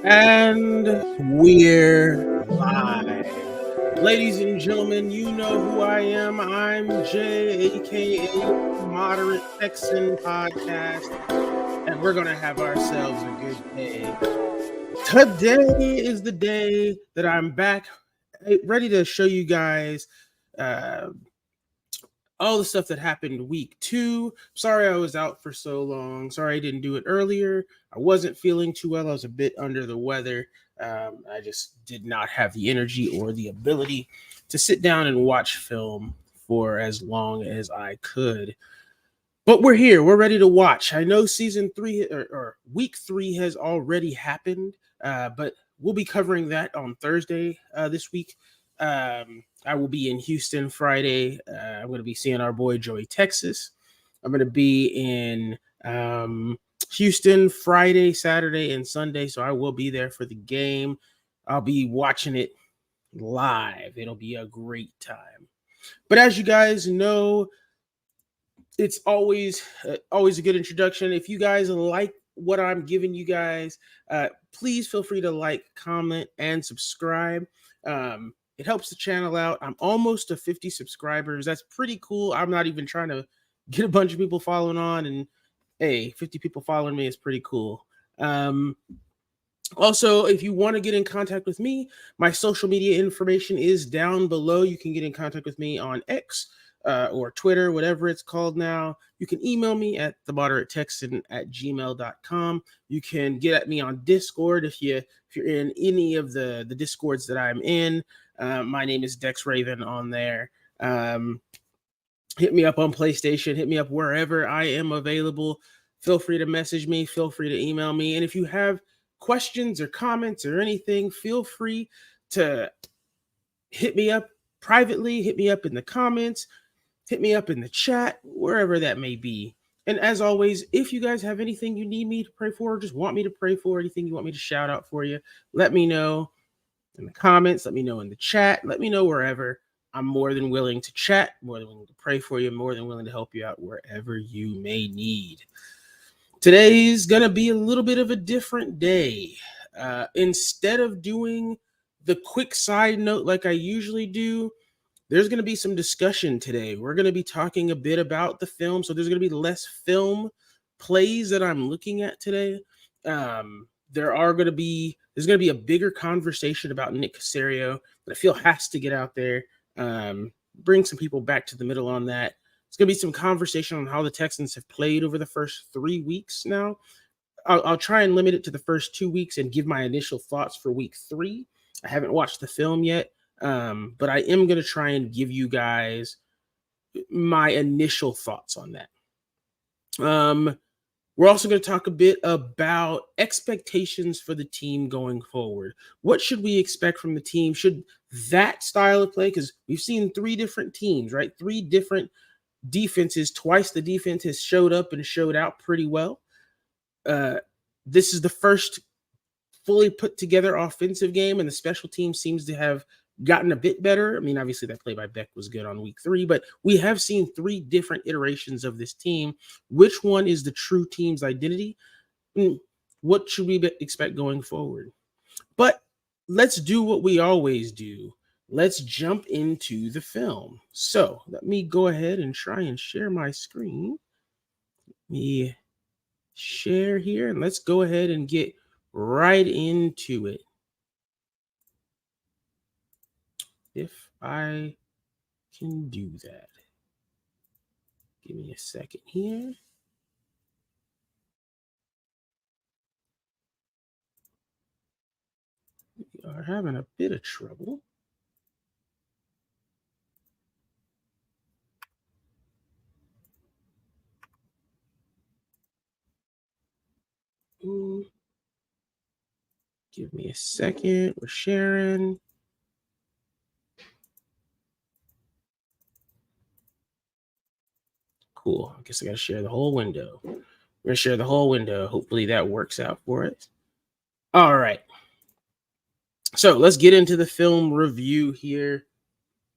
And we're live. Ladies and gentlemen, you know who I am. I'm Jay, aka Moderate Texan Podcast, and we're going to have ourselves a good day. Today is the day that I'm back, ready to show you guys uh, all the stuff that happened week 2. Sorry I was out for so long. Sorry I didn't do it earlier. I wasn't feeling too well. I was a bit under the weather. I just did not have the energy or the ability to sit down and watch film for as long as I could. But we're here. We're ready to watch. I know season 3 or week 3 has already happened, but we'll be covering that on Thursday this week. I will be in Houston Friday. I'm going to be seeing our boy Joey Texas. I'm going to be in Houston Friday, Saturday, and Sunday. So I will be there for the game. I'll be watching it live. It'll be a great time. But as you guys know, it's always a good introduction. If you guys like what I'm giving you guys, please feel free to like, comment, and subscribe. It helps the channel out. I'm almost to 50 subscribers. That's pretty cool. I'm not even trying to get a bunch of people following on, and hey, 50 people following me is pretty cool. Also, if you want to get in contact with me, my social media information is down below. You can get in contact with me on X or Twitter, whatever it's called now. You can email me at themoderatetexan@gmail.com. You can get at me on Discord if you're in any of the Discords that I'm in. My name is Dex Raven on there. Hit me up on PlayStation. Hit me up wherever I am available. Feel free to message me. Feel free to email me. And if you have questions or comments or anything, feel free to hit me up privately, hit me up in the comments, hit me up in the chat, wherever that may be. And as always, if you guys have anything you need me to pray for, or just want me to pray for, anything you want me to shout out for you, let me know in the comments, let me know in the chat, let me know wherever. I'm more than willing to chat, more than willing to pray for you, more than willing to help you out wherever you may need. Today's going to be a little bit of a different day. Instead of doing the quick side note like I usually do, there's going to be some discussion today. We're going to be talking a bit about the film, so there's going to be less film plays that I'm looking at today. There's going to be a bigger conversation about Nick Caserio that I feel has to get out there. Bring some people back to the middle on that. It's going to be some conversation on how the Texans have played over the first 3 weeks now. I'll try and limit it to the first 2 weeks and give my initial thoughts for week 3. I haven't watched the film yet, but I am going to try and give you guys my initial thoughts on that. We're also going to talk a bit about expectations for the team going forward. What should we expect from the team? Should that style of play, because we've seen 3 different teams, right? 3 different defenses. Twice the defense has showed up and showed out pretty well. This is the first fully put together offensive game, and the special team seems to have gotten a bit better. I mean, obviously that play by Beck was good on week 3, but we have seen 3 different iterations of this team. Which one is the true team's identity? What should we expect going forward? But let's do what we always do. Let's jump into the film. So let me go ahead and try and share my screen. Let me share here, and let's go ahead and get right into it. If I can do that. Give me a second here. We are having a bit of trouble. Give me a second. We're sharing. Cool. I guess I got to share the whole window. We're going to share the whole window. Hopefully that works out for us. All right. So let's get into the film review here.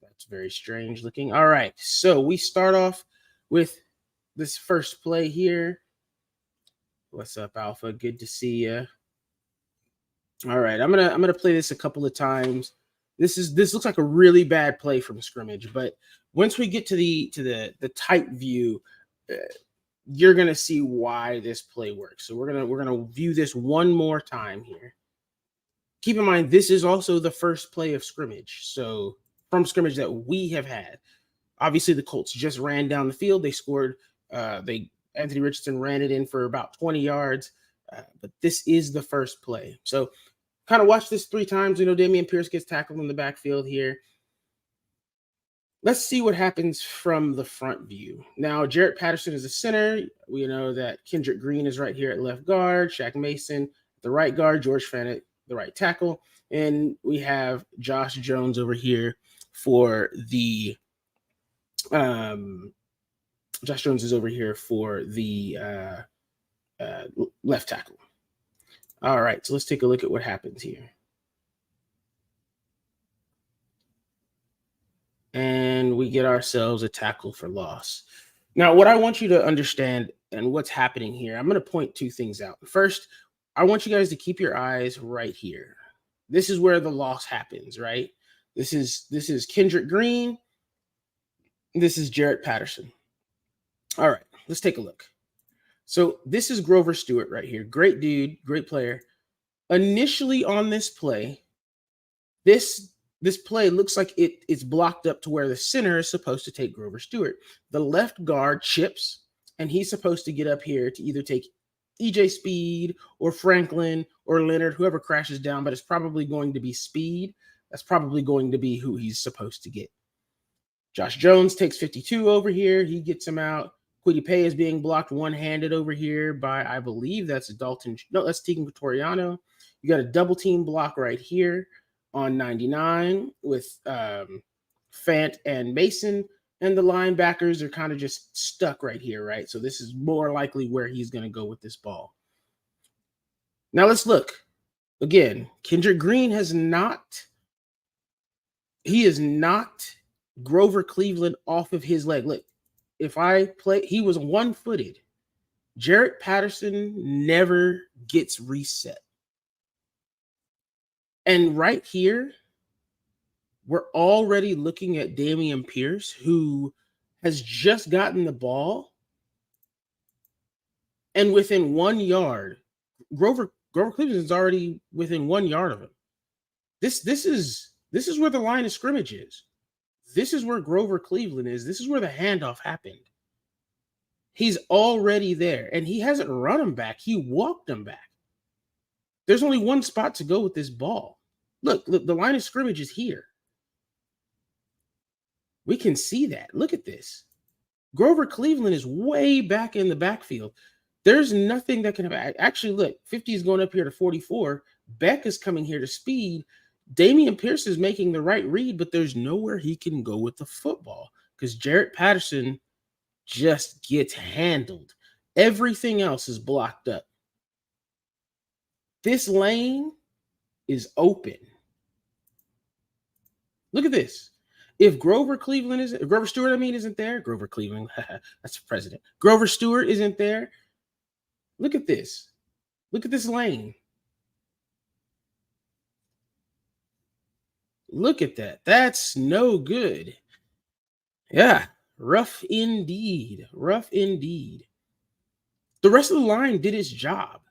That's very strange looking. All right. So we start off with this first play here. What's up, Alpha? Good to see you. All right, I'm gonna play this a couple of times. This looks like a really bad play from scrimmage, but once we get to the tight view, uh, you're gonna see why this play works. So we're gonna view this one more time here. Keep in mind, this is also the first play of scrimmage. So from scrimmage that we have had. Obviously, the Colts just ran down the field. They scored. They Anthony Richardson ran it in for about 20 yards. But this is the first play. So kind of watch this three times. You know, Dameon Pierce gets tackled in the backfield here. Let's see what happens from the front view. Now, Jarrett Patterson is the center. We know that Kendrick Green is right here at left guard, Shaq Mason at the right guard, George Fant at the right tackle, and we have Josh Jones over here for the Josh Jones is over here for the left tackle. All right, so let's take a look at what happens here. And we get ourselves a tackle for loss. Now, what I want you to understand and what's happening here, I'm going to point two things out. First, I want you guys to keep your eyes right here. This is where the loss happens, right? This is Kendrick Green. This is Jarrett Patterson. All right, let's take a look. So this is Grover Stewart right here. Great dude, great player. Initially on this play, this play looks like it's blocked up to where the center is supposed to take Grover Stewart. The left guard chips, and he's supposed to get up here to either take EJ Speed or Franklin or Leonard, whoever crashes down, but it's probably going to be Speed. That's probably going to be who he's supposed to get. Josh Jones takes 52 over here. He gets him out. Kwity Paye is being blocked one-handed over here by, I believe that's Dalton. No, that's Tegan Vittoriano. You got a double team block right here on 99 with Fant and Mason. And the linebackers are kind of just stuck right here, right? So this is more likely where he's going to go with this ball. Now let's look. Again, Kendrick Green is not Grover Cleveland off of his leg. Look, if I play, he was one-footed. Jarrett Patterson never gets reset. And right here, we're already looking at Dameon Pierce, who has just gotten the ball. And within 1 yard, Grover Cleveland is already within 1 yard of him. This is where the line of scrimmage is. This is where Grover Cleveland is. This is where the handoff happened. He's already there, and he hasn't run him back. He walked him back. There's only one spot to go with this ball. Look, the line of scrimmage is here. We can see that. Look at this. Grover Cleveland is way back in the backfield. There's nothing that can have. Actually, look, 50 is going up here to 44. Beck is coming here to speed. Dameon Pierce is making the right read, but there's nowhere he can go with the football because Jarrett Patterson just gets handled. Everything else is blocked up. This lane is open. Look at this. If Grover Stewart, isn't there. Grover Cleveland, that's the president. Grover Stewart isn't there. Look at this. Look at this lane. Look at that. That's no good. Yeah, rough indeed. Rough indeed. The rest of the line did its job.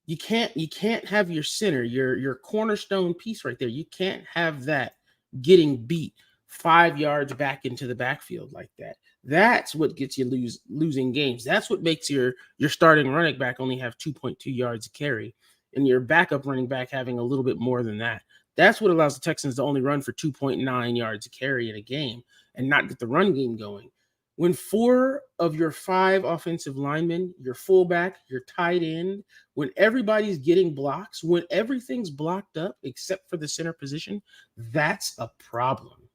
You can't have your center, your cornerstone piece right there. You can't have that getting beat 5 yards back into the backfield like that. That's what gets you losing games. That's what makes your starting running back only have 2.2 yards to carry, and your backup running back having a little bit more than that. That's what allows the Texans to only run for 2.9 yards to carry in a game and not get the run game going. When 4 of your 5 offensive linemen, your fullback, your tight end, when everybody's getting blocks, when everything's blocked up except for the center position, that's a problem.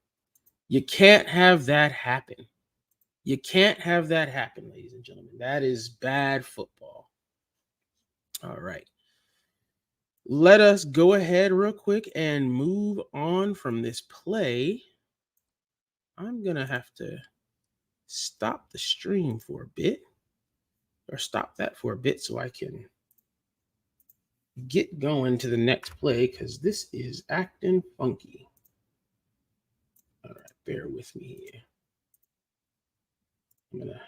You can't have that happen. You can't have that happen, ladies and gentlemen. That is bad football. All right. Let us go ahead real quick and move on from this play. I'm going to have to stop the stream for a bit, or stop that for a bit so I can get going to the next play because this is acting funky. All right, bear with me here. I'm going to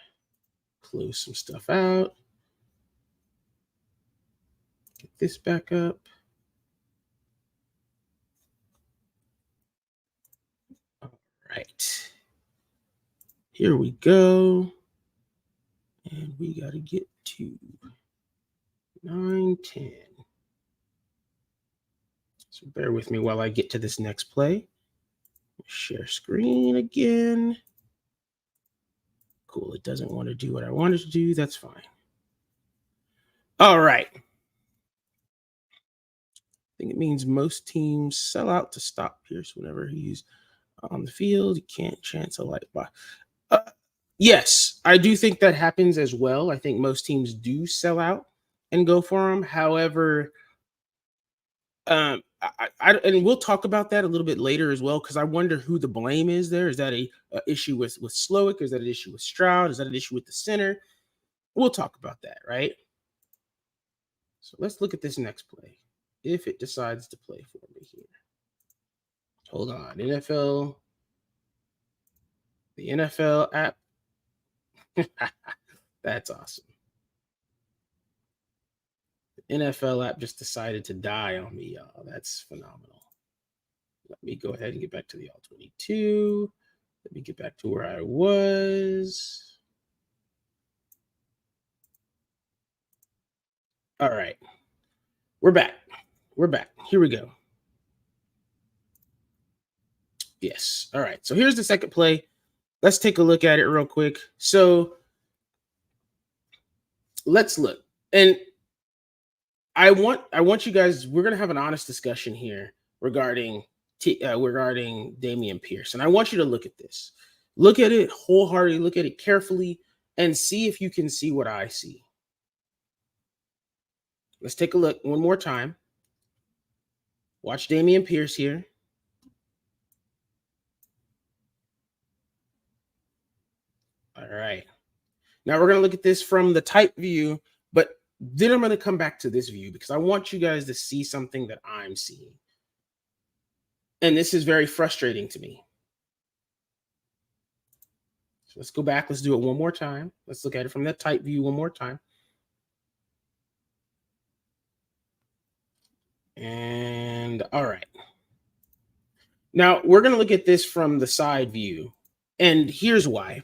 close some stuff out. Get this back up. All right. Here we go. And we got to get to 9:10. So bear with me while I get to this next play. Share screen again. Cool. It doesn't want to do what I wanted to do. That's fine. All right. I think it means most teams sell out to stop Pierce whenever he's on the field. You can't chance a light by. Yes, I do think that happens as well. I think most teams do sell out and go for him. However, and we'll talk about that a little bit later as well, because I wonder who the blame is there. Is that a issue with Slowick? Is that an issue with Stroud? Is that an issue with the center? We'll talk about that, right? So let's look at this next play. If it decides to play for me here. Hold on. NFL. The NFL app. That's awesome. The NFL app just decided to die on me, y'all. That's phenomenal. Let me go ahead and get back to the all-22. Let me get back to where I was. All right. We're back. We're back. Here we go. Yes. All right. So here's the second play. Let's take a look at it real quick. So let's look. And I want you guys, we're going to have an honest discussion here regarding Dameon Pierce. And I want you to look at this. Look at it wholeheartedly, look at it carefully, and see if you can see what I see. Let's take a look one more time. Watch Dameon Pierce here. All right. Now we're going to look at this from the type view, but then I'm going to come back to this view because I want you guys to see something that I'm seeing. And this is very frustrating to me. So let's go back. Let's do it one more time. Let's look at it from that type view one more time. And all right. Now we're going to look at this from the side view. And here's why.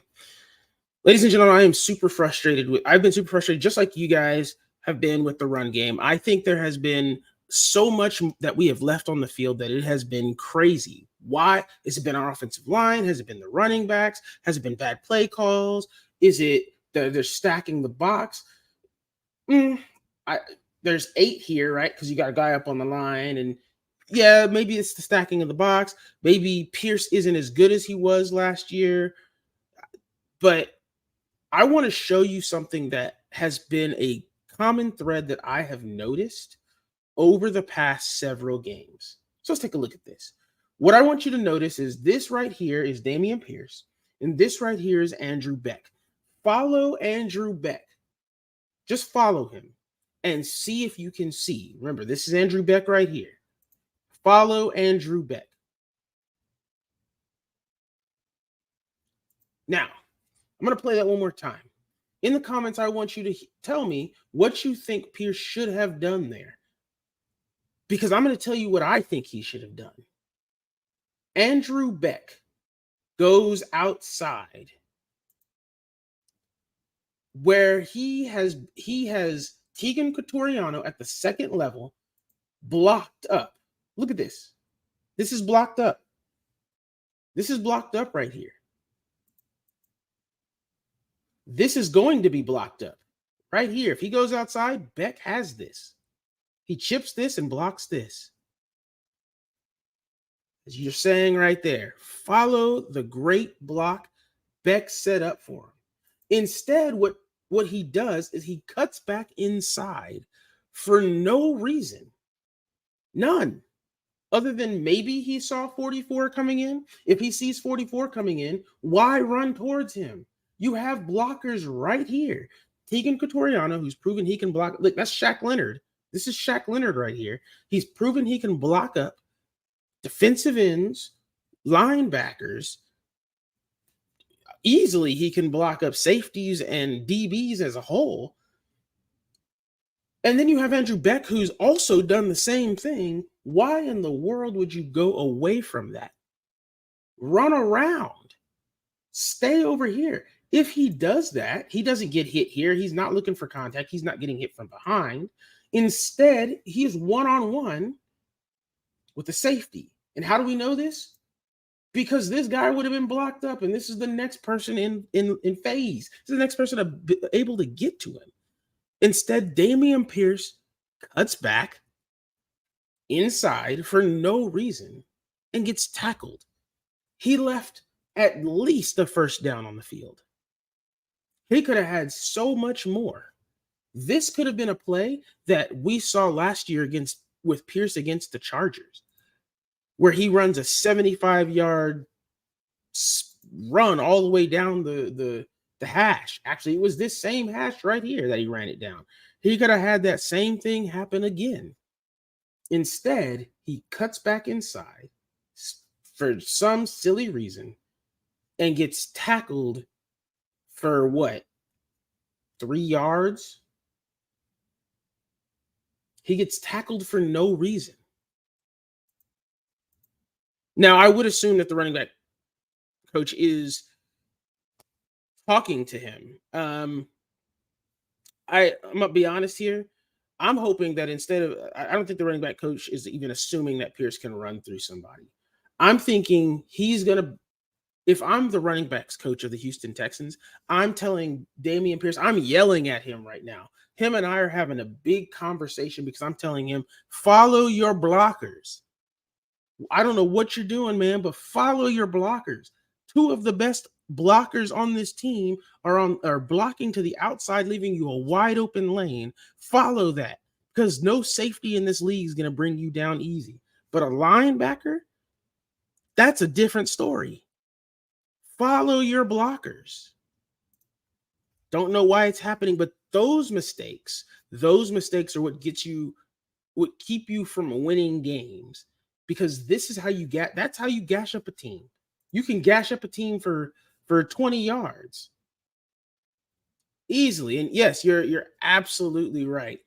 Ladies and gentlemen, I am super frustrated I've been super frustrated, just like you guys have been with the run game. I think there has been so much that we have left on the field that it has been crazy. Why? Has it been our offensive line? Has it been the running backs? Has it been bad play calls? Is it that they're stacking the box? There's 8 here, right? Because you got a guy up on the line, and yeah, maybe it's the stacking of the box. Maybe Pierce isn't as good as he was last year, but I want to show you something that has been a common thread that I have noticed over the past several games. So let's take a look at this. What I want you to notice is this right here is Dameon Pierce, and this right here is Andrew Beck. Follow Andrew Beck. Just follow him and see if you can see. Remember, this is Andrew Beck right here. Follow Andrew Beck. Now, I'm going to play that one more time. In the comments, I want you to tell me what you think Pierce should have done there. Because I'm going to tell you what I think he should have done. Andrew Beck goes outside where he has Tegan Cotoriano at the second level blocked up. Look at this. This is blocked up. This is blocked up right here. This is going to be blocked up right here. If he goes outside, Beck has this. He chips this and blocks this. As you're saying right there, follow the great block Beck set up for him. Instead, what he does is he cuts back inside for no reason. None. Other than maybe he saw 44 coming in. If he sees 44 coming in, why run towards him? You have blockers right here. Tegan Cotoriano, who's proven he can block. Look, that's Shaq Leonard. This is Shaq Leonard right here. He's proven he can block up defensive ends, linebackers. Easily, he can block up safeties and DBs as a whole. And then you have Andrew Beck, who's also done the same thing. Why in the world would you go away from that? Run around. Stay over here. If he does that, he doesn't get hit here. He's not looking for contact. He's not getting hit from behind. Instead, he's one-on-one with the safety. And how do we know this? Because this guy would have been blocked up, and this is the next person in phase. This is the next person able to get to him. Instead, Dameon Pierce cuts back inside for no reason and gets tackled. He left at least a first down on the field. He could have had so much more. This could have been a play that we saw last year with Pierce against the Chargers, where he runs a 75-yard run all the way down the hash. Actually, it was this same hash right here that he ran it down. He could have had that same thing happen again. Instead, he cuts back inside for some silly reason and gets tackled for what? 3 yards? He gets tackled for no reason. Now, I would assume that the running back coach is talking to him. I'm gonna be honest here. I'm hoping that instead of, I don't think the running back coach is even assuming that Pierce can run through somebody. I'm thinking he's gonna, if I'm the running backs coach of the Houston Texans, I'm telling Dameon Pierce, I'm yelling at him right now. Him and I are having a big conversation because I'm telling him, follow your blockers. I don't know what you're doing, man, but follow your blockers. Two of the best blockers on this team are blocking to the outside, leaving you a wide open lane. Follow that, because no safety in this league is going to bring you down easy. But a linebacker, that's a different story. Follow your blockers. Don't know why it's happening, but those mistakes are what keep you from winning games, because this is how that's how you gash up a team. You can gash up a team for 20 yards easily. And yes, you're absolutely right.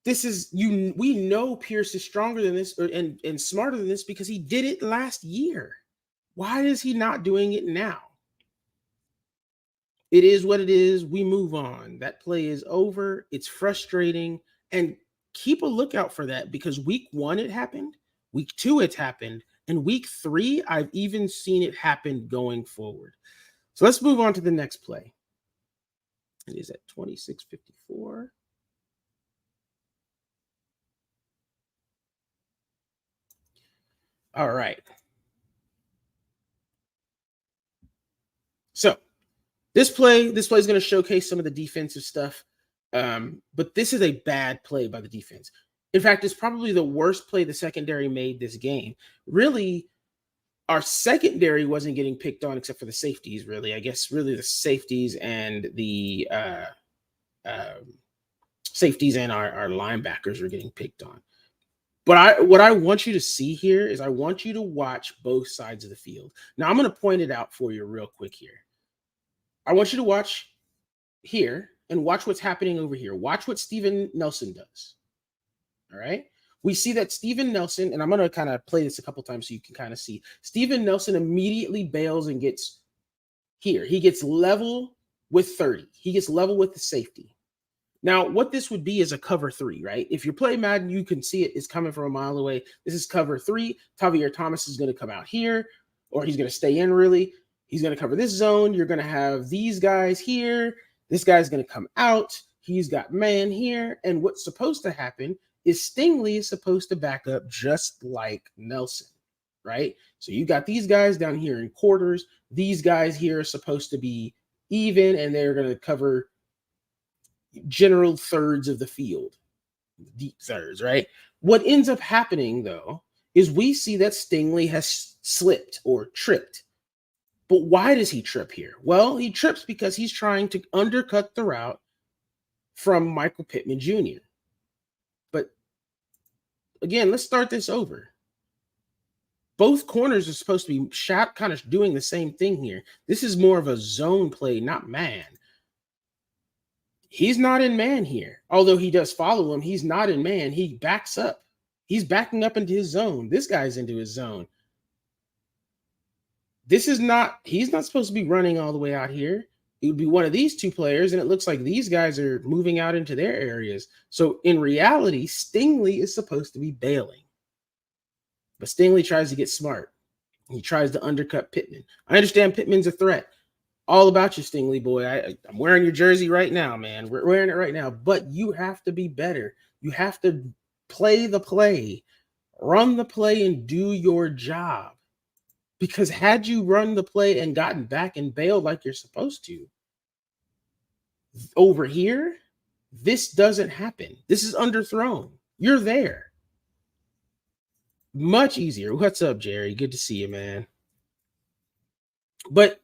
We know Pierce is stronger than this and smarter than this because he did it last year. Why is he not doing it now? It is what it is. We move on. That play is over. It's frustrating. And keep a lookout for that, because week 1 it happened. Week 2 it's happened. And week 3, I've even seen it happen going forward. So let's move on to the next play. It is at 26:54. All right. So this play is going to showcase some of the defensive stuff. But this is a bad play by the defense. In fact, it's probably the worst play the secondary made this game. Really, our secondary wasn't getting picked on except for the safeties, really. I guess really the safeties and the safeties and our linebackers were getting picked on. But what I want you to see here is I want you to watch both sides of the field. Now, I'm going to point it out for you real quick here. I want you to watch here and watch what's happening over here. Watch what Steven Nelson does. All right. We see that Steven Nelson, and I'm going to kind of play this a couple times so you can kind of see. Steven Nelson immediately bails and gets here. He gets level with 30. He gets level with the safety. Now, what this would be is a cover 3, right? If you play Madden, you can see it is coming from a mile away. This is cover 3. Tavier Thomas is going to come out here, or he's going to stay in, really. He's going to cover this zone. You're going to have these guys here. This guy's going to come out. He's got man here. And what's supposed to happen is Stingley is supposed to back up just like Nelson, right? So you got these guys down here in quarters. These guys here are supposed to be even, and they're going to cover general thirds of the field, deep thirds, right? What ends up happening, though, is we see that Stingley has slipped or tripped. But why does he trip here? Well, he trips because he's trying to undercut the route from Michael Pittman Jr. But again, let's start this over. Both corners are supposed to be shot, kind of doing the same thing here. This is more of a zone play, not man. He's not in man here. Although he does follow him, he's not in man. He backs up. He's backing up into his zone. This guy's into his zone. He's not supposed to be running all the way out here. It would be one of these two players, and it looks like these guys are moving out into their areas. So in reality, Stingley is supposed to be bailing. But Stingley tries to get smart. He tries to undercut Pittman. I understand Pittman's a threat. All about you, Stingley boy. I'm wearing your jersey right now, man. We're wearing it right now. But you have to be better. You have to play the play, run the play, and do your job. Because had you run the play and gotten back and bailed like you're supposed to, over here, this doesn't happen. This is underthrown. You're there. Much easier. What's up, Jerry? Good to see you, man. But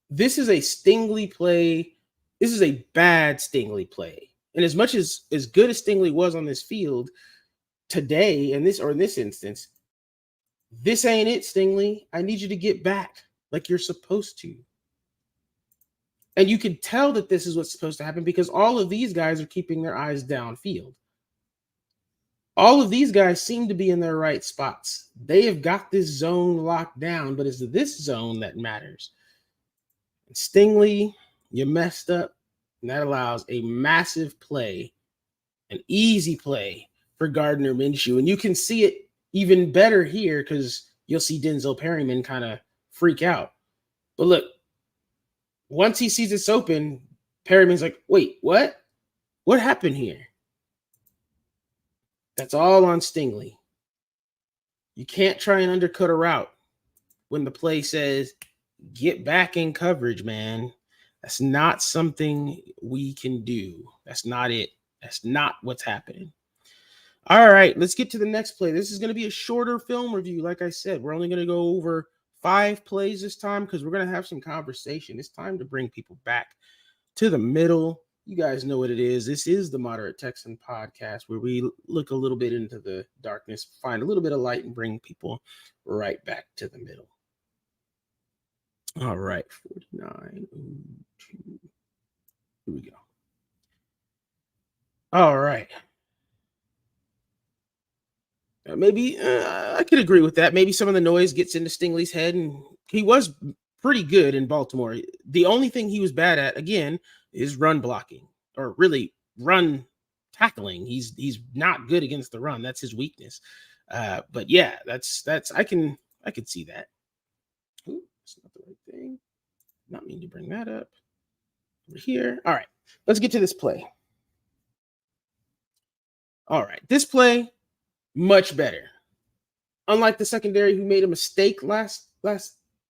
this is a Stingley play. This is a bad Stingley play. And as much as good as Stingley was on this field today, in this instance, this ain't it, Stingley. I need you to get back like you're supposed to. And you can tell that this is what's supposed to happen because all of these guys are keeping their eyes downfield. All of these guys seem to be in their right spots. They have got this zone locked down, but it's this zone that matters. And Stingley, you messed up, and that allows a massive play, an easy play for Gardner Minshew. And you can see it even better here because you'll see Denzel Perryman kind of freak out. But look, once he sees it's open, Perryman's like, wait, what? What happened here? That's all on Stingley. You can't try and undercut a route when the play says, get back in coverage, man. That's not something we can do. That's not it. That's not what's happening. All right, let's get to the next play. This is going to be a shorter film review. Like I said, we're only going to go over 5 plays this time because we're going to have some conversation. It's time to bring people back to the middle. You guys know what it is. This is the Moderate Texan podcast where we look a little bit into the darkness, find a little bit of light, and bring people right back to the middle. All right, 49. Here we go. All right. Maybe I could agree with that. Maybe some of the noise gets into Stingley's head, and he was pretty good in Baltimore. The only thing he was bad at, again, is run blocking, or really run tackling. He's not good against the run. That's his weakness. But yeah, that's I could see that. Ooh, that's not the right thing. Not mean to bring that up. Over here. All right, let's get to this play. All right, this play, much better. Unlike the secondary who made a mistake last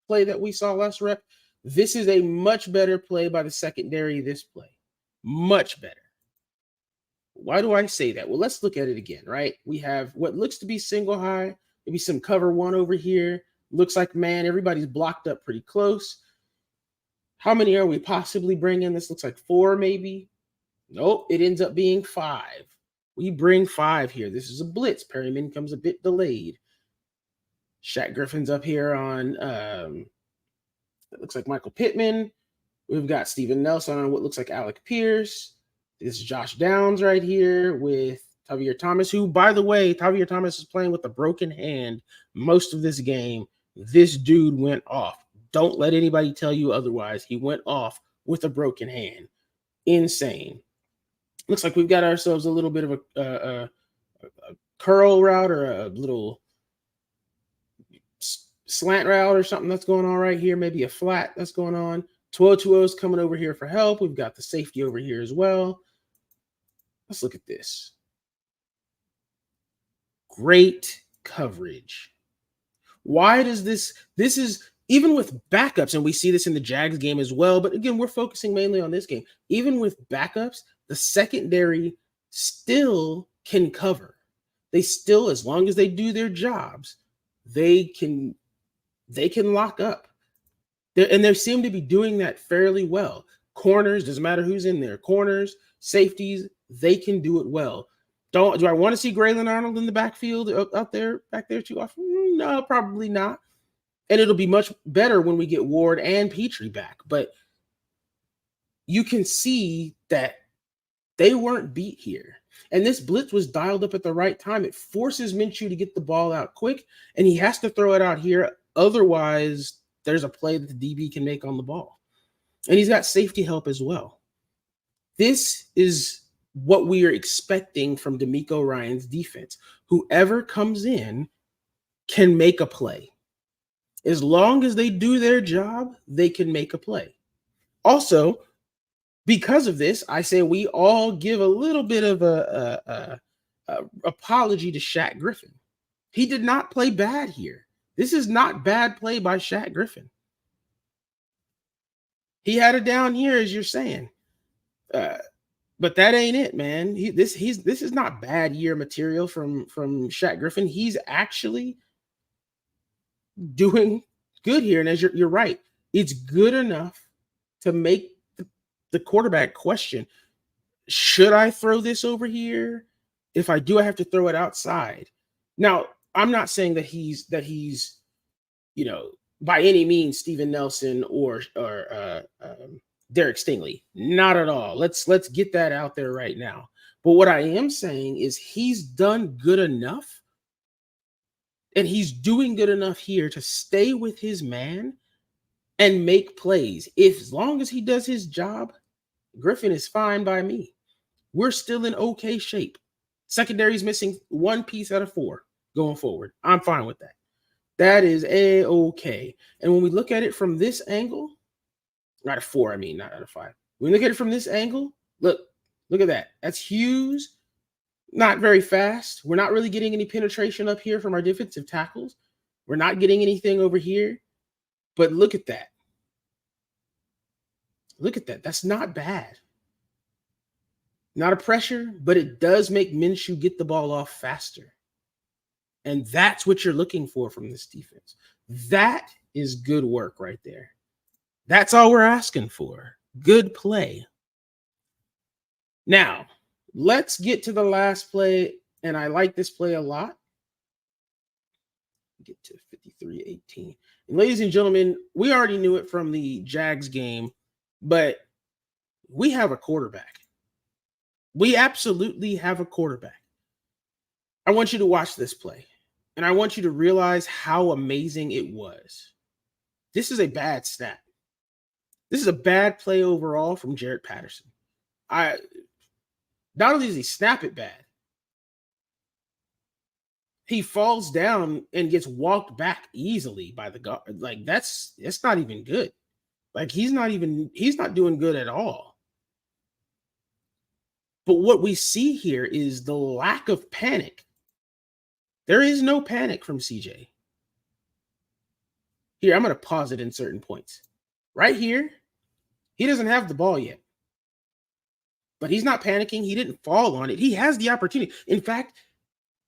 play that we saw last rep, this is a much better play by the secondary this play. Much better. Why do I say that? Well, let's look at it again, right? We have what looks to be single high, maybe some cover one over here. Looks like, man, everybody's blocked up pretty close. How many are we possibly bringing? This looks like 4 maybe. Nope, it ends up being 5. We bring 5 here. This is a blitz. Perryman comes a bit delayed. Shaq Griffin's up here on, it looks like Michael Pittman. We've got Steven Nelson on what looks like Alec Pierce. This is Josh Downs right here with Tavier Thomas, who, by the way, Tavier Thomas is playing with a broken hand most of this game. This dude went off. Don't let anybody tell you otherwise. He went off with a broken hand. Insane. Looks like we've got ourselves a little bit of a curl route or a little slant route or something that's going on right here. Maybe a flat that's going on. 12-2 is coming over here for help. We've got the safety over here as well. Let's look at this. Great coverage. Why does this is even with backups, and we see this in the Jags game as well, but again, we're focusing mainly on this game. Even with backups, the secondary still can cover. They still, as long as they do their jobs, they can lock up. And they seem to be doing that fairly well. Corners, doesn't matter who's in there. Corners, safeties, they can do it well. Do I want to see Graylin Arnold in the backfield back there too often? No, probably not. And it'll be much better when we get Ward and Petrie back. But you can see that they weren't beat here. And this blitz was dialed up at the right time. It forces Minshew to get the ball out quick, and he has to throw it out here. Otherwise, there's a play that the DB can make on the ball. And he's got safety help as well. This is what we are expecting from DeMeco Ryans' defense. Whoever comes in can make a play. As long as they do their job, they can make a play. Also, because of this, I say we all give a little bit of a apology to Shaq Griffin. He did not play bad here. This is not bad play by Shaq Griffin. He had it down here, as you're saying. But that ain't it, man. This is not bad year material from Shaq Griffin. He's actually doing good here. And as you're right, it's good enough to make the quarterback question, should I throw this over here? If I do, I have to throw it outside. Now, I'm not saying that he's by any means Steven Nelson or Derek Stingley. Not at all. Let's get that out there right now. But what I am saying is he's done good enough, and he's doing good enough here to stay with his man and make plays. As long as he does his job, Griffin is fine by me. We're still in okay shape. Secondary's missing one piece out of 4 going forward. I'm fine with that. That is A-okay. And when we look at it from this angle, not a 4, I mean, not out of 5. When we look at it from this angle, look at that. That's Hughes. Not very fast. We're not really getting any penetration up here from our defensive tackles. We're not getting anything over here. But look at that. Look at that. That's not bad. Not a pressure, but it does make Minshew get the ball off faster. And that's what you're looking for from this defense. That is good work right there. That's all we're asking for. Good play. Now, let's get to the last play, and I like this play a lot. Get to 53-18. And ladies and gentlemen, we already knew it from the Jags game, but we have a quarterback. We absolutely have a quarterback. I want you to watch this play, and I want you to realize how amazing it was. This is a bad snap. This is a bad play overall from Jaret Patterson. Not only does he snap it bad, he falls down and gets walked back easily by the guard. Like that's not even good. Like he's not doing good at all. But what we see here is the lack of panic. There is no panic from CJ. Here, I'm going to pause it in certain points. Right here, he doesn't have the ball yet. But he's not panicking. He didn't fall on it. He has the opportunity. In fact,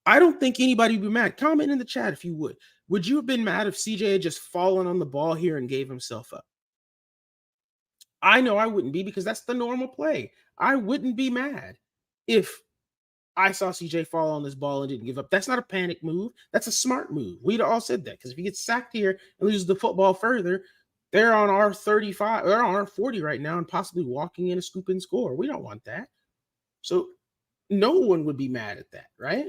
I don't think anybody would be mad. Comment in the chat if you would. Would you have been mad if CJ had just fallen on the ball here and gave himself up? I know I wouldn't be, because that's the normal play. I wouldn't be mad if I saw CJ fall on this ball and didn't give up. That's not a panic move. That's a smart move. We'd all said that, because if he gets sacked here and loses the football further, they're on our 35, they're on our 40 right now and possibly walking in a scoop and score. We don't want that. So no one would be mad at that, right?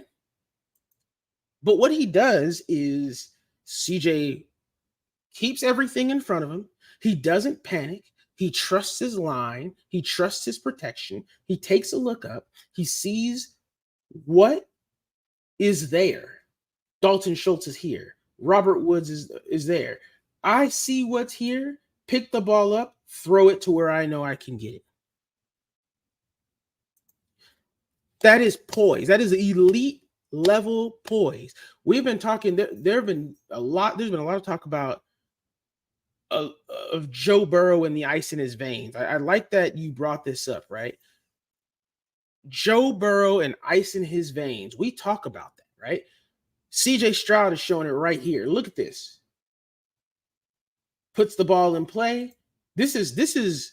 But what he does is CJ keeps everything in front of him. He doesn't panic. He trusts his line. He trusts his protection. He takes a look up. He sees what is there. Dalton Schultz is here. Robert Woods is there. I see what's here. Pick the ball up. Throw it to where I know I can get it. That is poise. That is elite level poise. We've been talking. There's been a lot of talk about of Joe Burrow and the ice in his veins. I like that you brought this up, right? Joe Burrow and ice in his veins. We talk about that, right? CJ Stroud is showing it right here. Look at this. Puts the ball in play. This is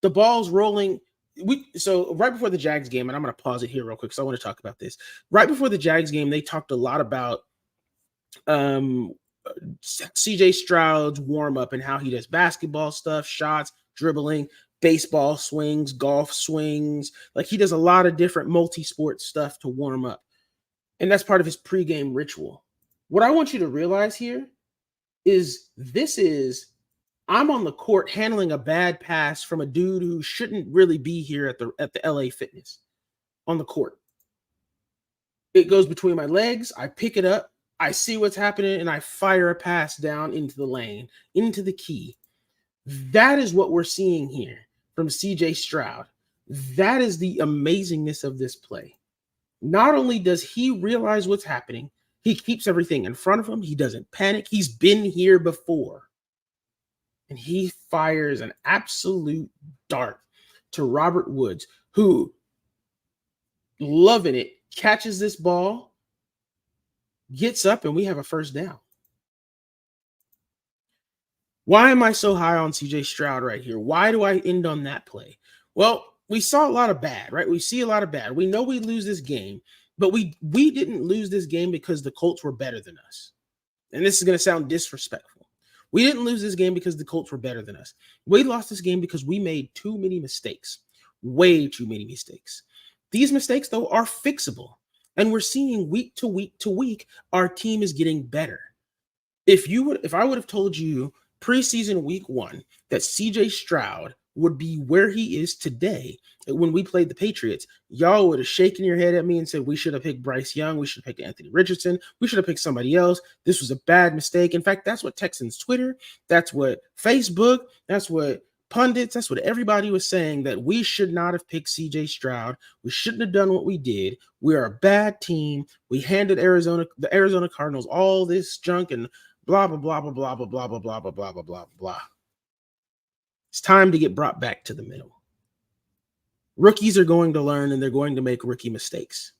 The ball's rolling. So right before the Jags game, and I'm going to pause it here real quick because I want to talk about this. Right before the Jags game, they talked a lot about um, CJ Stroud's warm up and how he does basketball stuff, shots, dribbling, baseball swings, golf swings. Like he does a lot of different multi-sport stuff to warm up. And that's part of his pregame ritual. What I want you to realize here is I'm on the court handling a bad pass from a dude who shouldn't really be here at the LA Fitness on the court. It goes between my legs. I pick it up. I see what's happening, and I fire a pass down into the lane, into the key. That is what we're seeing here from CJ Stroud. That is the amazingness of this play. Not only does he realize what's happening, he keeps everything in front of him. He doesn't panic. He's been here before. And he fires an absolute dart to Robert Woods, who, loving it, catches this ball, gets up, and we have a first down. Why am I so high on CJ Stroud right here? Why do I end on that play? Well, we saw a lot of bad, right? We see a lot of bad. We know we lose this game, but we didn't lose this game because the Colts were better than us. And this is going to sound disrespectful. We didn't lose this game because the Colts were better than us. We lost this game because we made too many mistakes, way too many mistakes. These mistakes, though, are fixable. And we're seeing week to week to week, our team is getting better. If I would have told you preseason week 1 that CJ Stroud would be where he is today when we played the Patriots, y'all would have shaken your head at me and said, we should have picked Bryce Young. We should have picked Anthony Richardson. We should have picked somebody else. This was a bad mistake. In fact, that's what Texans Twitter, that's what Facebook, that's what pundits, that's what everybody was saying, that we should not have picked CJ Stroud. We shouldn't have done what we did. We are a bad team. We handed the Arizona Cardinals all this junk and blah, blah, blah, blah, blah, blah, blah, blah, blah, blah, blah, blah, blah, blah. It's time to get brought back to the middle. Rookies are going to learn and they're going to make rookie mistakes.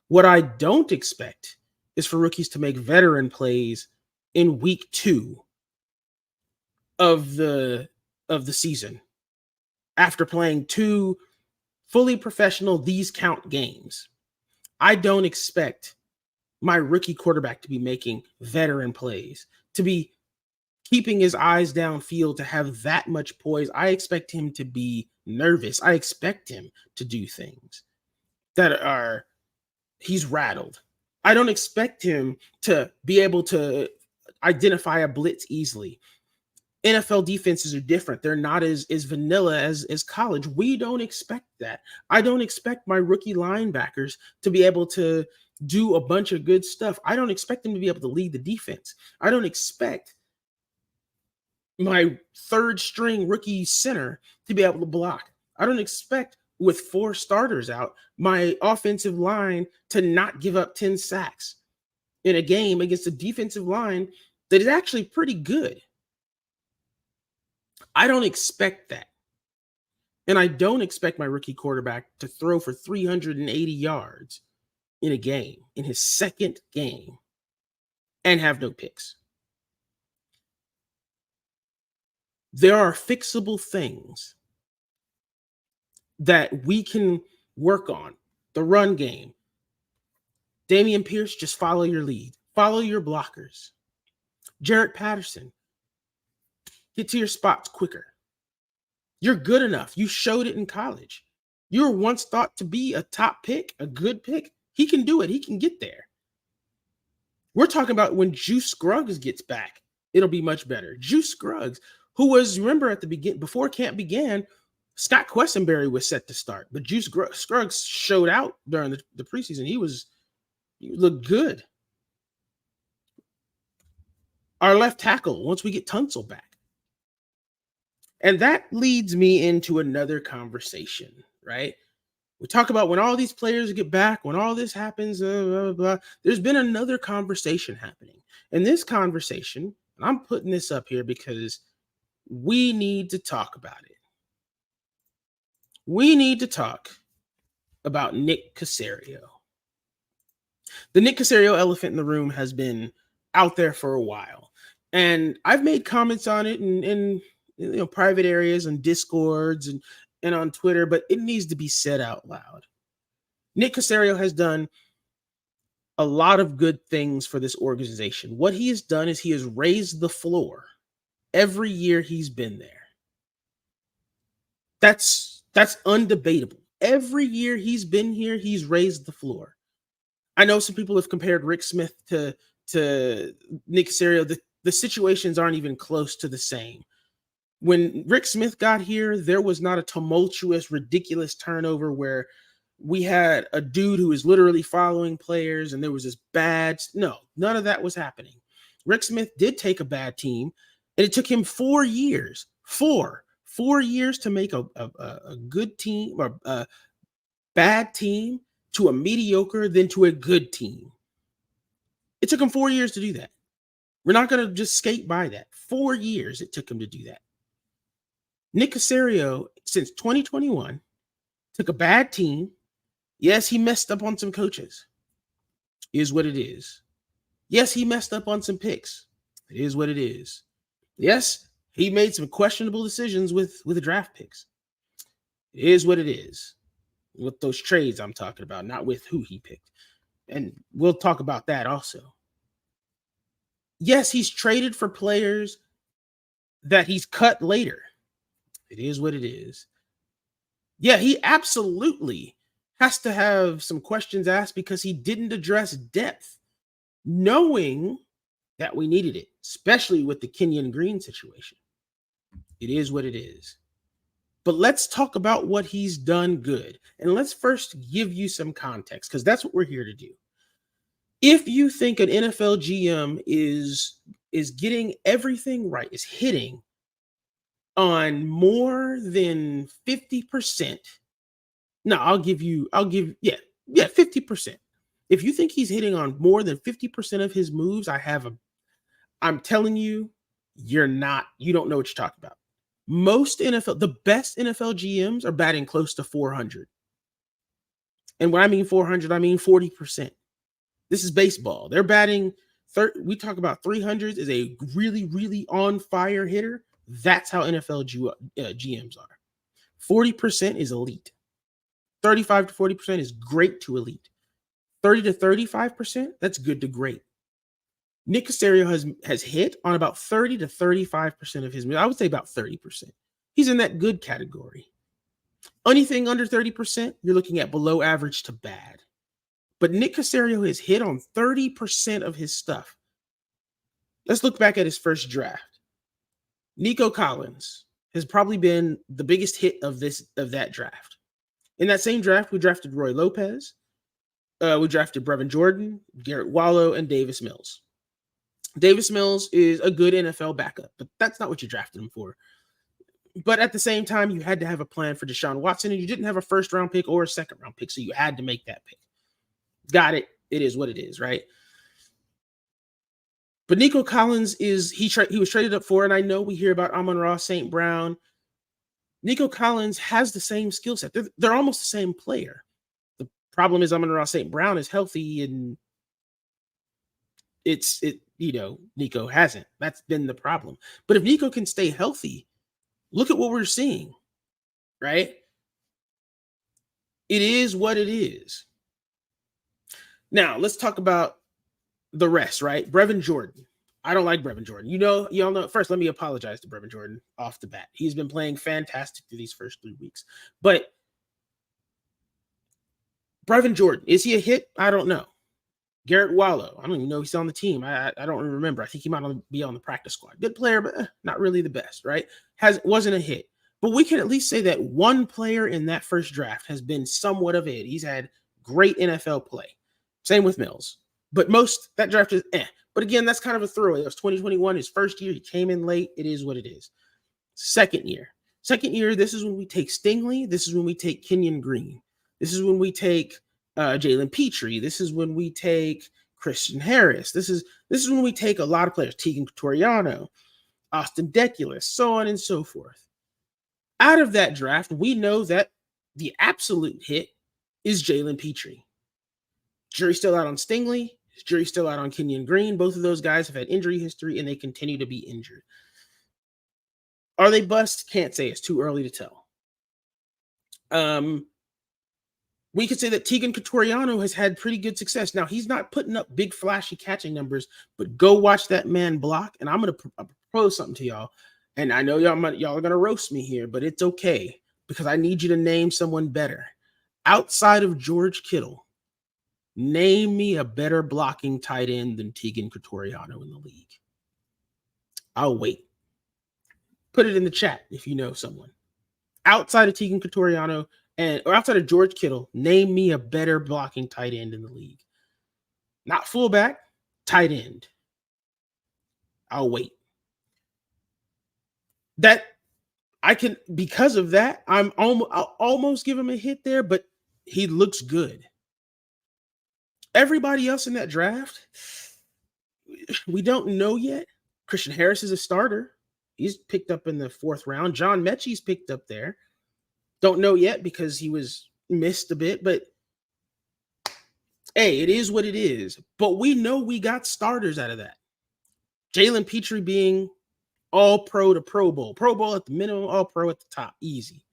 What I don't expect is for rookies to make veteran plays in week 2 of the season after playing 2 fully professional these count games. I don't expect my rookie quarterback to be making veteran plays, to be keeping his eyes downfield, to have that much poise. I expect him to be nervous. I expect him to do things he's rattled. I don't expect him to be able to identify a blitz easily. NFL defenses are different. They're not as vanilla as college. We don't expect that. I don't expect my rookie linebackers to be able to do a bunch of good stuff. I don't expect them to be able to lead the defense. I don't expect my third string rookie center to be able to block. I don't expect, with 4 starters out, my offensive line to not give up 10 sacks in a game against a defensive line that is actually pretty good. I don't expect that. And I don't expect my rookie quarterback to throw for 380 yards in a game, in his second game, and have no picks. There are fixable things that we can work on. The run game. Dameon Pierce, just follow your lead. Follow your blockers. Jarrett Patterson, get to your spots quicker. You're good enough. You showed it in college. You were once thought to be a top pick, a good pick. He can do it. He can get there. We're talking about when Juice Scruggs gets back, it'll be much better. Juice Scruggs, who was, remember at the beginning, before camp began, Scott Quessenberry was set to start, but Juice Scruggs showed out during the preseason. He looked good. Our left tackle, once we get Tunsil back. And that leads me into another conversation, right? We talk about when all these players get back, when all this happens, blah, blah, blah. There's been another conversation happening. And this conversation, and I'm putting this up here because we need to talk about it. We need to talk about Nick Caserio. The Nick Caserio elephant in the room has been out there for a while. And I've made comments on it, and private areas and discords and on Twitter, but it needs to be said out loud. Nick Caserio has done a lot of good things for this organization. What he has done is he has raised the floor every year he's been there. That's undebatable. Every year he's been here, he's raised the floor. I know some people have compared Rick Smith to Nick Caserio. The situations aren't even close to the same. When Rick Smith got here, there was not a tumultuous, ridiculous turnover where we had a dude who was literally following players and there was this bad. No, none of that was happening. Rick Smith did take a bad team, and it took him 4 years, four years to make a good team or a bad team to a mediocre, then to a good team. It took him 4 years to do that. We're not going to just skate by that. 4 years it took him to do that. Nick Caserio, since 2021, took a bad team. Yes, he messed up on some coaches. Is what it is. Yes, he messed up on some picks. It is what it is. Yes, he made some questionable decisions with the draft picks. It is what it is. With those trades I'm talking about, not with who he picked. And we'll talk about that also. Yes, he's traded for players that he's cut later. It is what it is. Yeah, he absolutely has to have some questions asked because he didn't address depth, knowing that we needed it, especially with the Kenyon Green situation. It is what it is. But let's talk about what he's done good. And let's first give you some context, because that's what we're here to do. If you think an NFL GM is getting everything right, is hitting on more than 50%. No, I'll give 50%. If you think he's hitting on more than 50% of his moves, I'm telling you, you don't know what you're talking about. The best NFL GMs are batting close to 400. And when I mean 400, I mean 40%. This is baseball. They're batting, we talk about 300s is a really, really on fire hitter. That's how NFL GMs are. 40% is elite. 35 to 40% is great to elite. 30 to 35%, that's good to great. Nick Caserio has hit on about 30 to 35% of his moves. I would say about 30%. He's in that good category. Anything under 30%, you're looking at below average to bad. But Nick Caserio has hit on 30% of his stuff. Let's look back at his first draft. Nico Collins has probably been the biggest hit of that draft. In that same draft, we drafted Roy Lopez. We drafted Brevin Jordan, Garrett Wallow, and Davis Mills. Davis Mills is a good NFL backup, but that's not what you drafted him for. But at the same time, you had to have a plan for Deshaun Watson, and you didn't have a first-round pick or a second-round pick, so you had to make that pick. Got it. It is what it is, right? But Nico Collins he was traded up for, and I know we hear about Amon-Ra St. Brown. Nico Collins has the same skill set. They're almost the same player. The problem is Amon-Ra St. Brown is healthy, and Nico hasn't. That's been the problem. But if Nico can stay healthy, look at what we're seeing, right? It is what it is. Now, let's talk about the rest, right? Brevin Jordan. I don't like Brevin Jordan. Y'all know. First, let me apologize to Brevin Jordan off the bat. He's been playing fantastic through these first 3 weeks. But Brevin Jordan, is he a hit? I don't know. Garrett Wallow, I don't even know if he's on the team. I don't remember. I think he might be on the practice squad. Good player, but not really the best, right? Wasn't a hit. But we can at least say that one player in that first draft has been somewhat of a hit. He's had great NFL play. Same with Mills. But that draft is But again, that's kind of a throwaway. It was 2021, his first year. He came in late. It is what it is. Second year, this is when we take Stingley. This is when we take Kenyon Green. This is when we take Jalen Petrie. This is when we take Christian Harris. This is when we take a lot of players. Tegan Toriano, Austin Deculus, so on and so forth. Out of that draft, we know that the absolute hit is Jalen Petrie. Jury's still out on Stingley. Jury's still out on Kenyon Green. Both of those guys have had injury history, and they continue to be injured. Are they bust? Can't say. It's too early to tell. We could say that Tegan Catoriano has had pretty good success. Now, he's not putting up big, flashy catching numbers, but go watch that man block. And I'm going to propose something to y'all. And I know y'all are going to roast me here, but it's okay because I need you to name someone better. Outside of George Kittle, name me a better blocking tight end than Tegan Catoriano in the league. I'll wait. Put it in the chat if you know someone. Outside of Tegan Catoriano or outside of George Kittle, name me a better blocking tight end in the league. Not fullback, tight end. I'll wait. That I can, because of that, I'll almost give him a hit there, but he looks good. Everybody else in that draft, we don't know yet. Christian Harris is a starter. He's picked up in the 4th round. John Mechie's picked up there. Don't know yet because he was missed a bit, but hey, it is what it is. But we know we got starters out of that. Jalen Petrie being all-pro to Pro Bowl. Pro Bowl at the minimum, all-pro at the top. Easy.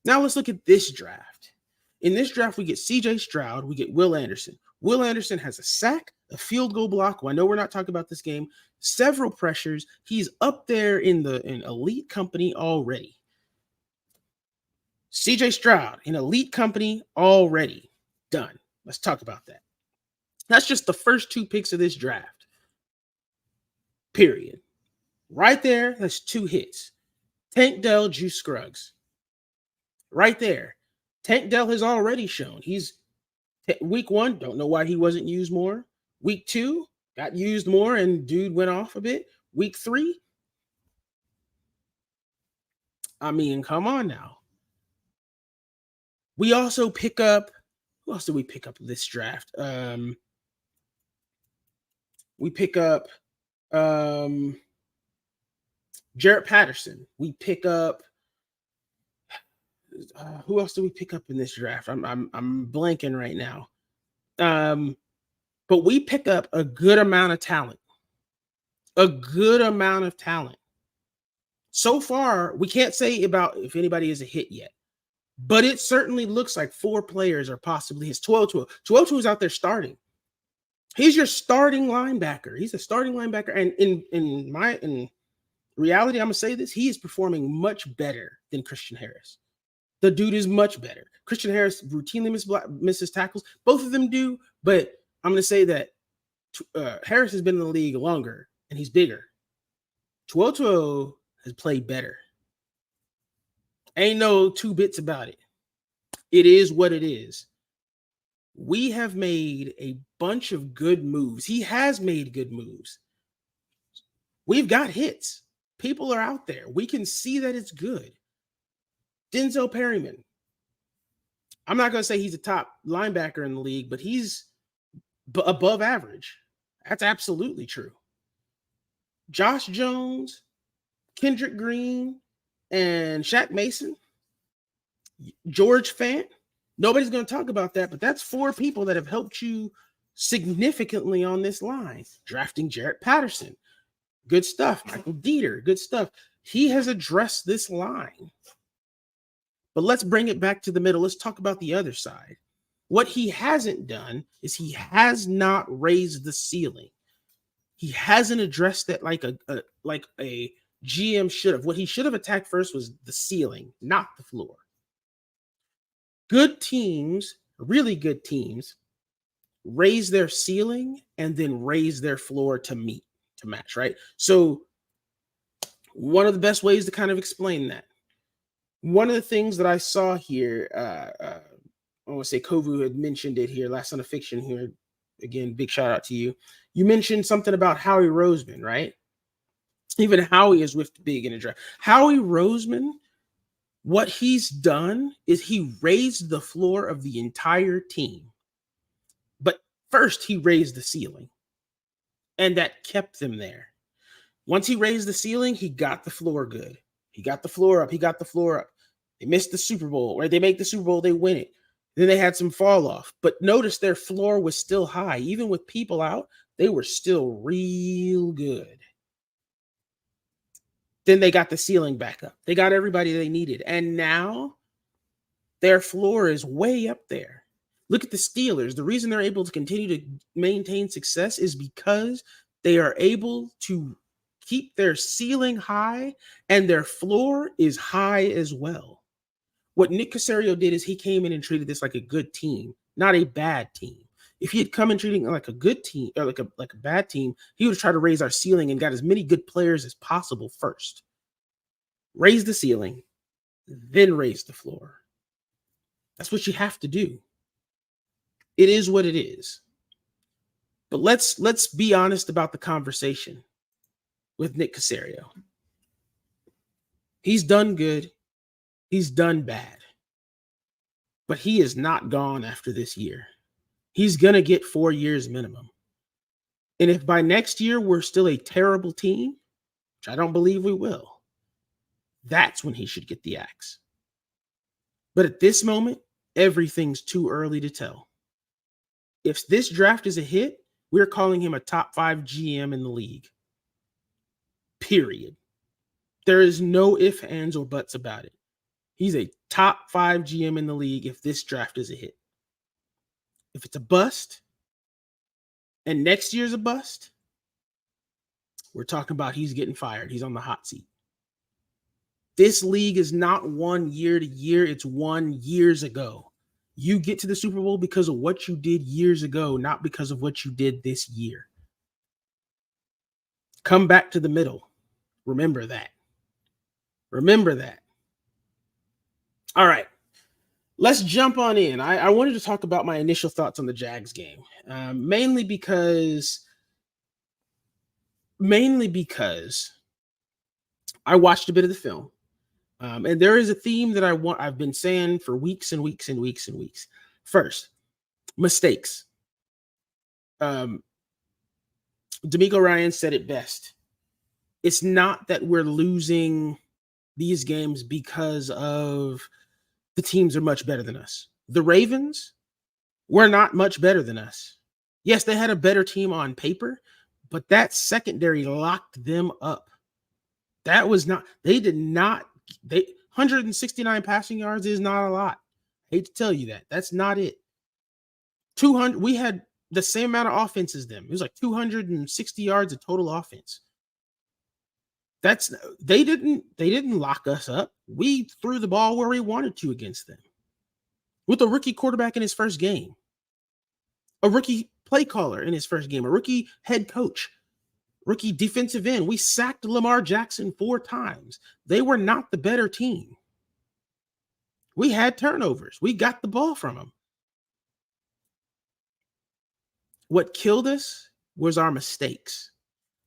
Now let's look at this draft. In this draft, we get C.J. Stroud. We get Will Anderson. Will Anderson has a sack, a field goal block. Well, I know we're not talking about this game. Several pressures. He's up there in elite company already. C.J. Stroud in elite company already. Done. Let's talk about that. That's just the first 2 picks of this draft. Period. Right there, that's 2 hits. Tank Dell, Juice Scruggs. Right there. Tank Dell has already shown. He's week 1, don't know why he wasn't used more. Week 2, got used more and dude went off a bit. Week 3, I mean, come on now. We also pick up, who else did we pick up this draft? We pick up Jarrett Patterson. We pick up who else do we pick up in this draft? I'm blanking right now. But we pick up a good amount of talent. A good amount of talent. So far, we can't say about if anybody is a hit yet. But it certainly looks like 4 players are possibly his. 12 is out there starting. He's your starting linebacker. He's a starting linebacker. And in reality, I'm going to say this. He is performing much better than Christian Harris. The dude is much better. Christian Harris routinely misses tackles. Both of them do. But I'm going to say that Harris has been in the league longer and he's bigger. 12 has played better. Ain't no 2 bits about it. It is what it is. We have made a bunch of good moves. He has made good moves. We've got hits. People are out there. We can see that it's good. Denzel Perryman. I'm not going to say he's a top linebacker in the league, but he's above average. That's absolutely true. Josh Jones, Kendrick Green, and Shaq Mason, George Fant. Nobody's going to talk about that, but that's 4 people that have helped you significantly on this line. Drafting Jarrett Patterson. Good stuff. Michael Dieter. Good stuff. He has addressed this line. But let's bring it back to the middle. Let's talk about the other side. What he hasn't done is he has not raised the ceiling. He hasn't addressed that like a GM should have. What he should have attacked first was the ceiling, not the floor. Good teams, really good teams, raise their ceiling and then raise their floor to match, right? So one of the best ways to kind of explain that, one of the things that I saw here, I want to say Kovu had mentioned it here, Last Son of Fiction here. Again, big shout out to you. You mentioned something about Howie Roseman, right? Even Howie is whiffed big in a draft. Howie Roseman, what he's done is he raised the floor of the entire team. But first, he raised the ceiling. And that kept them there. Once he raised the ceiling, he got the floor good. He got the floor up. They missed the Super Bowl, right? They make the Super Bowl, they win it. Then they had some fall off. But notice their floor was still high. Even with people out, they were still real good. Then they got the ceiling back up. They got everybody they needed. And now their floor is way up there. Look at the Steelers. The reason they're able to continue to maintain success is because they are able to keep their ceiling high and their floor is high as well. What Nick Caserio did is he came in and treated this like a good team, not a bad team. If he had come in treating it like a good team or like a bad team, he would have tried to raise our ceiling and got as many good players as possible first. Raise the ceiling, then raise the floor. That's what you have to do. It is what it is. But let's be honest about the conversation with Nick Caserio. He's done good. He's done bad. But he is not gone after this year. He's going to get 4 years minimum. And if by next year we're still a terrible team, which I don't believe we will, that's when he should get the axe. But at this moment, everything's too early to tell. If this draft is a hit, we're calling him a top 5 GM in the league. Period. There is no ifs, ands, or buts about it. He's a top 5 GM in the league if this draft is a hit. If it's a bust, and next year's a bust, we're talking about he's getting fired. He's on the hot seat. This league is not won year to year. It's won years ago. You get to the Super Bowl because of what you did years ago, not because of what you did this year. Come back to the middle. Remember that. Remember that. All right. Let's jump on in. I wanted to talk about my initial thoughts on the Jags game, mainly because I watched a bit of the film, and there is a theme that I've been saying for weeks and weeks and weeks and weeks. First, mistakes. D'Amico Ryan said it best. It's not that we're losing these games because of the teams are much better than us. The Ravens were not much better than us. Yes, they had a better team on paper, but that secondary locked them up. That was not, they 169 passing yards is not a lot. I hate to tell you that. That's not it. 200, we had the same amount of offense as them. It was like 260 yards of total offense. They didn't lock us up. We threw the ball where we wanted to against them. With a rookie quarterback in his first game, a rookie play caller in his first game, a rookie head coach, rookie defensive end. We sacked Lamar Jackson 4 times. They were not the better team. We had turnovers. We got the ball from them. What killed us was our mistakes.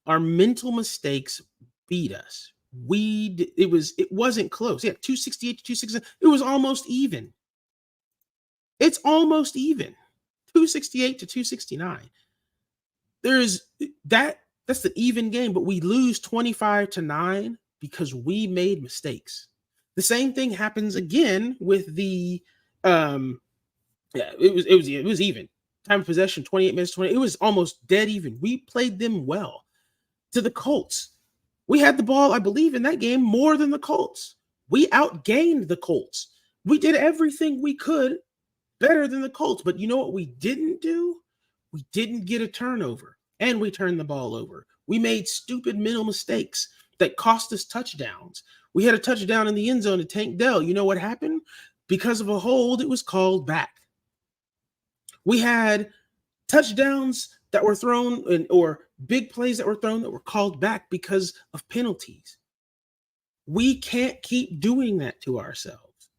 Our mental mistakes beat us. It wasn't close. Yeah, 268 to 269. It was almost even. It's almost even. 268 to 269. That's the even game, but we lose 25-9 because we made mistakes. The same thing happens again with the it was even. Time of possession 28 minutes 20. It was almost dead even. We played them well. To the Colts, we had the ball, I believe, in that game more than the Colts. We outgained the Colts. We did everything we could better than the Colts. But you know what we didn't do? We didn't get a turnover, and we turned the ball over. We made stupid mental mistakes that cost us touchdowns. We had a touchdown in the end zone to Tank Dell. You know what happened? Because of a hold, it was called back. We had touchdowns that were thrown or big plays that were thrown that were called back because of penalties. We can't keep doing that to ourselves.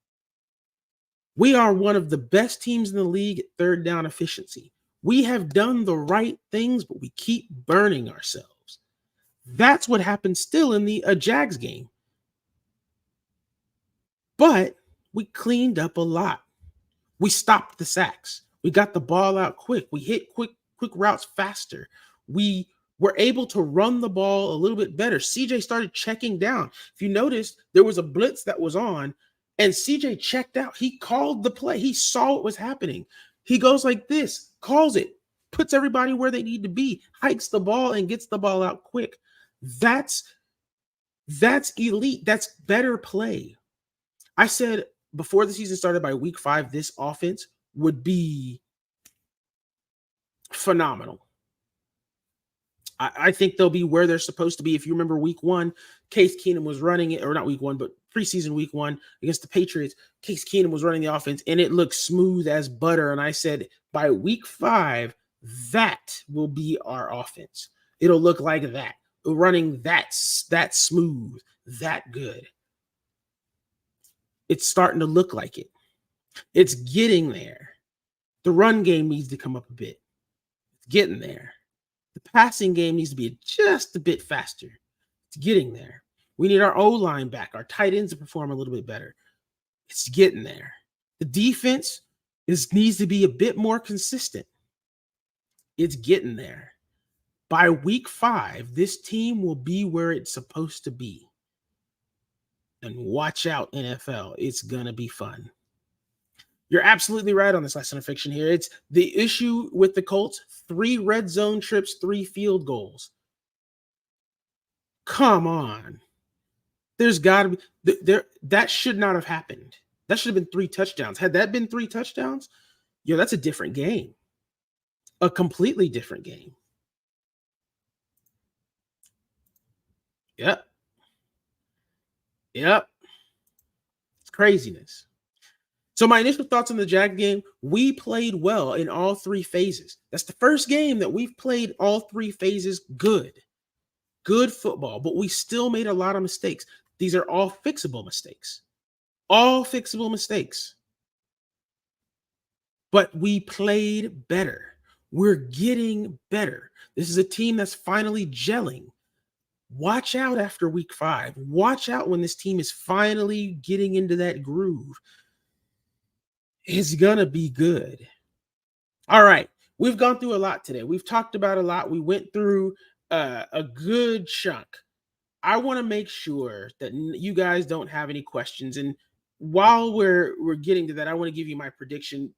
We are one of the best teams in the league at third down efficiency. We have done the right things, but we keep burning ourselves. That's what happened still in the Jags game. But we cleaned up a lot. We stopped the sacks. We got the ball out quick. We hit quick routes faster. We were able to run the ball a little bit better. CJ started checking down. If you noticed, there was a blitz that was on, and CJ checked out. He called the play. He saw what was happening. He goes like this, calls it, puts everybody where they need to be, hikes the ball, and gets the ball out quick. That's That's elite. That's better play. I said before the season started, by week 5, this offense would be phenomenal. I think they'll be where they're supposed to be. If you remember week 1, Case Keenum was running it, or not week 1, but preseason week 1 against the Patriots. Case Keenum was running the offense, and it looked smooth as butter. And I said, by week 5, that will be our offense. It'll look like that, running that smooth, that good. It's starting to look like it. It's getting there. The run game needs to come up a bit. It's getting there. The passing game needs to be just a bit faster. It's getting there. We need our O-line back, our tight ends to perform a little bit better. It's getting there. The defense needs to be a bit more consistent. It's getting there. By week 5, this team will be where it's supposed to be. And watch out, NFL. It's going to be fun. You're absolutely right on this lesson of fiction here. It's the issue with the Colts: 3 red zone trips, 3 field goals. Come on. There's got to be that should not have happened. That should have been 3 touchdowns. Had that been 3 touchdowns, that's a different game. A completely different game. Yep. It's craziness. So my initial thoughts on the Jag game: we played well in all 3 phases. That's the first game that we've played all 3 phases good football, but we still made a lot of mistakes. These are all fixable mistakes. But we played better. We're getting better. This is a team that's finally gelling. Watch out after week 5. Watch out when this team is finally getting into that groove. It's going to be good. All right. We've gone through a lot today. We've talked about a lot. We went through a good chunk. I want to make sure that you guys don't have any questions. And while we're getting to that, I want to give you my prediction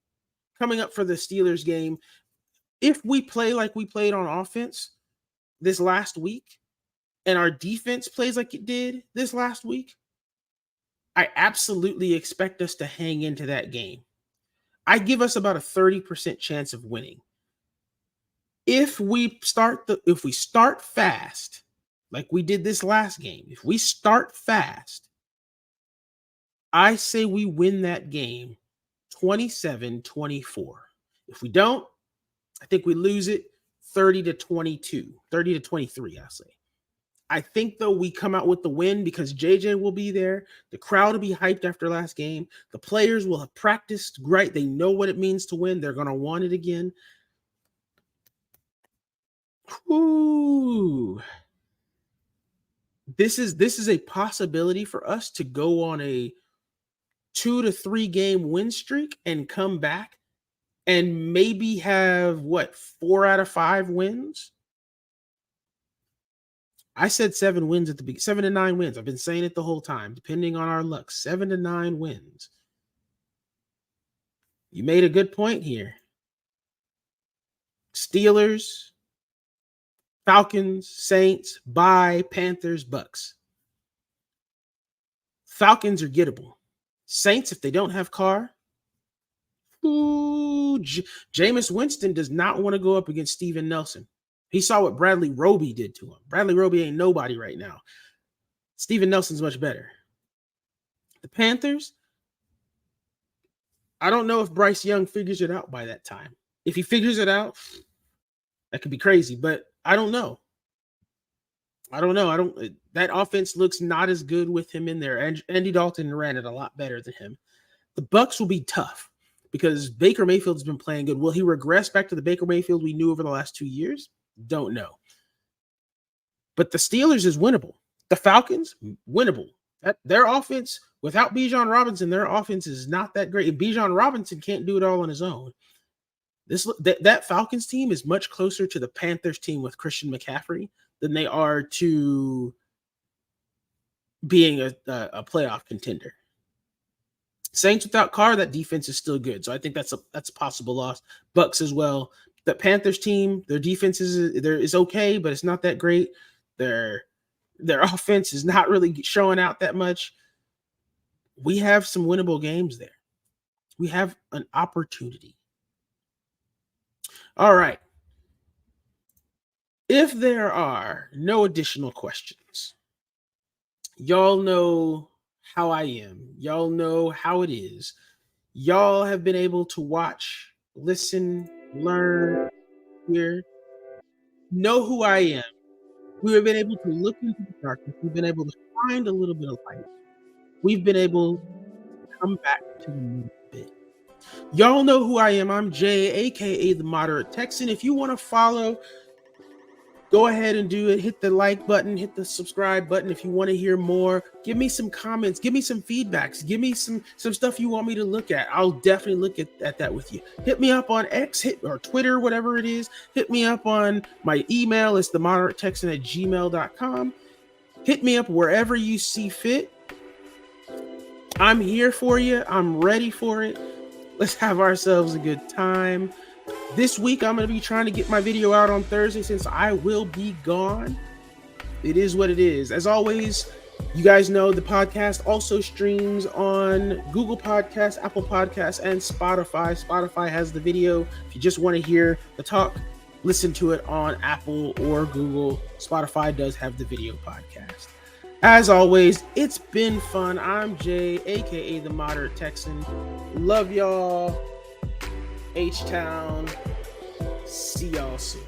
coming up for the Steelers game. If we play like we played on offense this last week, and our defense plays like it did this last week, I absolutely expect us to hang into that game. I give us about a 30% chance of winning. If we start fast, like we did this last game, if we start fast, I say we win that game 27-24. If we don't, I think we lose it 30-22, 30-23, I'll say. I think, though, we come out with the win because JJ will be there. The crowd will be hyped after last game. The players will have practiced right. They know what it means to win. They're going to want it again. Ooh. This is a possibility for us to go on a 2 to 3 game win streak and come back and maybe have 4 out of 5 wins. I said 7 wins at the beginning, 7 to 9 wins. I've been saying it the whole time, depending on our luck. 7 to 9 wins. You made a good point here. Steelers, Falcons, Saints, bye, Panthers, Bucks. Falcons are gettable. Saints, if they don't have Carr, Jameis Winston does not want to go up against Steven Nelson. He saw what Bradley Roby did to him. Bradley Roby ain't nobody right now. Steven Nelson's much better. The Panthers, I don't know if Bryce Young figures it out by that time. If he figures it out, that could be crazy, but I don't know. That offense looks not as good with him in there. And Andy Dalton ran it a lot better than him. The Bucks will be tough because Baker Mayfield's been playing good. Will he regress back to the Baker Mayfield we knew over the last 2 years? Don't know. But the Steelers is winnable. The Falcons, winnable. Their offense, without Bijan Robinson, their offense is not that great. And Bijan Robinson can't do it all on his own. That Falcons team is much closer to the Panthers team with Christian McCaffrey than they are to being a playoff contender. Saints without Carr, that defense is still good. So I think that's a possible loss. Bucks as well. The Panthers team, their defense is okay, but it's not that great. Their Their offense is not really showing out that much. We have some winnable games there. We have an opportunity. All right. If there are no additional questions, y'all know how I am. Y'all know how it is. Y'all have been able to watch, listen, learn, hear, know who I am. We have been able to look into the darkness. We've been able to find a little bit of light. We've been able to come back to the middle bit. Y'all know who I am. I'm Jay, aka the Moderate Texan. If you want to follow, go ahead and do it. Hit the like button, hit the subscribe button. If you want to hear more, give me some comments, give me some feedbacks, give me some stuff you want me to look at. I'll definitely look at that with you. Hit me up on X, or Twitter, whatever it is. Hit me up on my email. It's themoderatetexan@gmail.com. Hit me up wherever you see fit. I'm here for you. I'm ready for it. Let's have ourselves a good time. This week, I'm going to be trying to get my video out on Thursday since I will be gone. It is what it is. As always, you guys know the podcast also streams on Google Podcasts, Apple Podcasts, and Spotify. Spotify has the video. If you just want to hear the talk, listen to it on Apple or Google. Spotify does have the video podcast. As always, it's been fun. I'm Jay, aka the Moderate Texan. Love y'all. H-Town. See y'all soon.